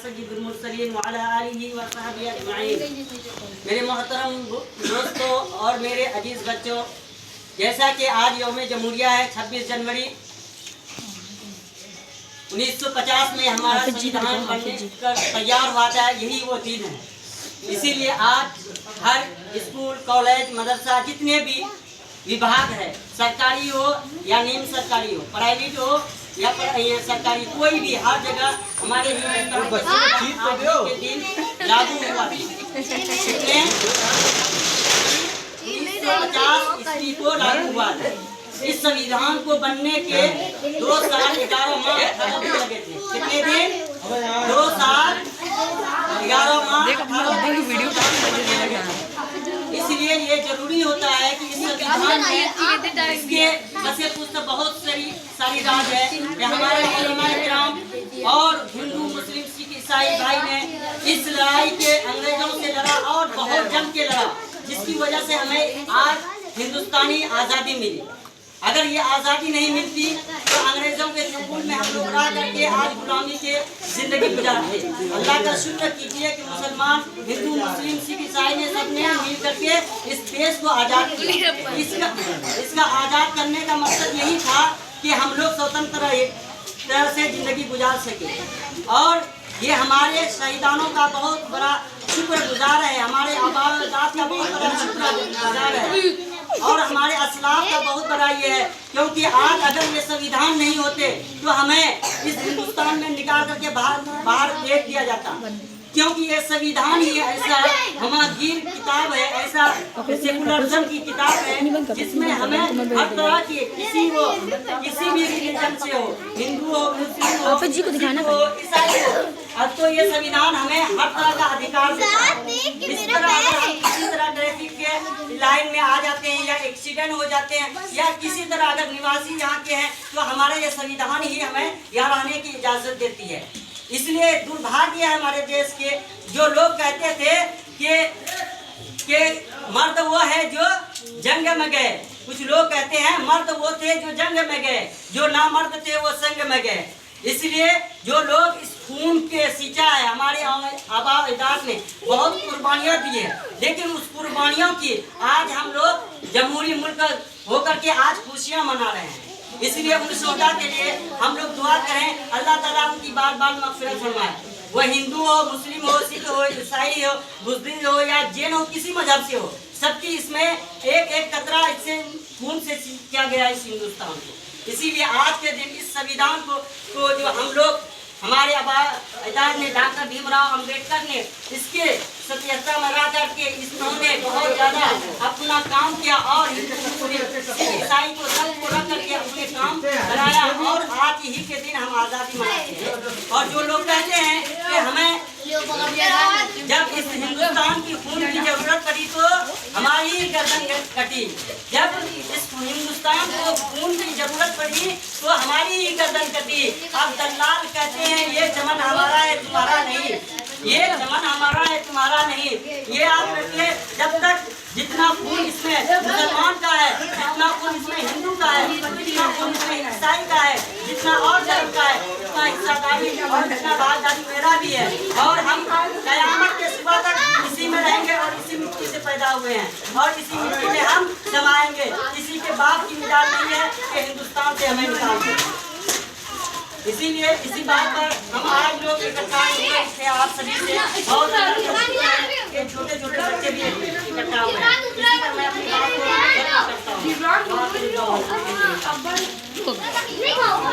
सय्यिदुल मुरसलीन व अला आलिहि व सहबिहि अजमईन। मेरे मोहतरम दोस्तों और मेरे अजीज बच्चों, जैसा कि आज यौम जमहूरिया है 26 जनवरी 1950 में हमारा संविधान बनने कर तैयार हुआ था, यही वो दिन है। इसीलिए आज हर स्कूल, कॉलेज, मदरसा, जितने भी विभाग है, सरकारी हो या निम्न सरकारी हो, प्राइवेट हो या सरकारी, कोई भी हर जगह हमारे हिंदुस्तान के दिन लागू हुआ। 1950 ईस्वी को लागू हुआ था। इस संविधान को बनने के 2 साल 11 माह 18 दिन लगे थे। कितने दिन? 2 साल 11 माह 18 दिन लगे। इसलिए ये जरूरी होता है कि इस संविधान में इसके वैसे कुछ तो बहुत सारी राज है कि हमारे उलमाए किराम और हिंदू, मुस्लिम, सिख, ईसाई भाई ने इस लड़ाई के अंग्रेजों से लड़ा और बहुत जम के लड़ा, जिसकी वजह से हमें आज हिंदुस्तानी आज़ादी मिली। अगर ये आज़ादी नहीं मिलती तो अंग्रेजों के चुंगल में हम लोग रह करके आज गुलामी के जिंदगी गुजारते। अल्लाह का शुक्र कीजिए कि मुसलमान, हिंदू, मुस्लिम, सिख, ईसाई ने सबने मिल करके इस देश को आज़ाद किया। इसका आज़ाद करने का मकसद यही था कि हम लोग स्वतंत्र तरह से जिंदगी गुजार सके। और ये हमारे शहीदानों का बहुत बड़ा शुक्रगुजार है, हमारे आबाद का बहुत बड़ा शुक्रगुजार है और हमारे असलाफ का बहुत बड़ा ये है, क्योंकि आज अगर ये संविधान नहीं होते तो हमें इस हिंदुस्तान में निकाल करके बाहर फेंक दिया जाता, क्योंकि ये संविधान ही ऐसा हमागीर किताब है, ऐसा सेकुलरिज्म की किताब है जिसमें हमें हर तरह की किसी भी रिलीजन से हो, हिंदू हो, मुस्लिम हो, ईसाई हो, अब तो ये संविधान हमें हर तरह का अधिकार देता है। इस तरह अगर हम किसी तरह ट्रैफिक के लाइन में आ जाते हैं या एक्सीडेंट हो जाते हैं या किसी तरह अगर निवासी यहाँ के हैं तो हमारा ये संविधान ही हमें यहाँ रहने की इजाजत देती है। इसलिए दुर्भाग्य है हमारे देश के जो लोग कहते थे कि मर्द वो है जो जंग में गए, कुछ लोग कहते हैं मर्द वो थे जो जंग में गए, जो ना मर्द थे वो संग में गए। इसलिए जो लोग इस खून के सींचा है, हमारे आबा अजदाद ने बहुत कुर्बानियाँ दी है, लेकिन उस कुर्बानियों की आज हम लोग जमहूरी मुल्क होकर के आज खुशियाँ मना रहे हैं। इसलिए उन शोहदा के लिए हम लोग दुआ करें, अल्लाह ताला उनकी बार बार मग़फ़िरत फरमाए। वो हिंदू हो, मुस्लिम हो, सिख हो, ईसाई हो, बुज़दिल हो या जैन हो, किसी मजहब से हो, सबकी इसमें एक एक कतरा इससे खून से किया गया इस हिंदुस्तान को। इसीलिए आज के दिन इस संविधान को जो हम लोग हमारे अजदाद ने, डॉक्टर भीमराव अंबेडकर ने इसके 77 में रह करके इन्होंने बहुत ज़्यादा अपना काम किया और ईसाई को सबको रख करके अपने काम कराया और आज ही के दिन हम आज़ादी मनाते हैं। और जो लोग कहते हैं कि हमें जब इस हिंदुस्तान की खून की जरूरत पड़ी तो हमारी गर्दन कटी, जब इस हिंदुस्तान को खून की जरूरत पड़ी तो हमारी ही गर्दन कटी। अब दलाल कहते हैं ये चमन हमारा है तुम्हारा नहीं, ये चमन हमारा है तुम्हारा नहीं। ये आप रखिए, जब तक जितना खून इसमें मुसलमान का है, जितना खून इसमें हिंदू का है, जितना खून इसमें ईसाई का है, जितना और धर्म का है, उतना हिस्सादारी और जितना भागीदारी मेरा भी है। और हम कयामत के सुबह तक इसी में रहेंगे और इसी मिट्टी से पैदा हुए हैं और इसी मिट्टी में हम समाएंगे। किसी के बाप की मिसाल नहीं है कि हिंदुस्तान से हमें निकाल दें। इसीलिए इसी बात पर हम आज लोग इकट्ठा हुए थे आप सभी से, और छोटे छोटे बच्चे भी इकट्ठा हुए हैं। इसी पर मैं अपनी बात को करता हूँ।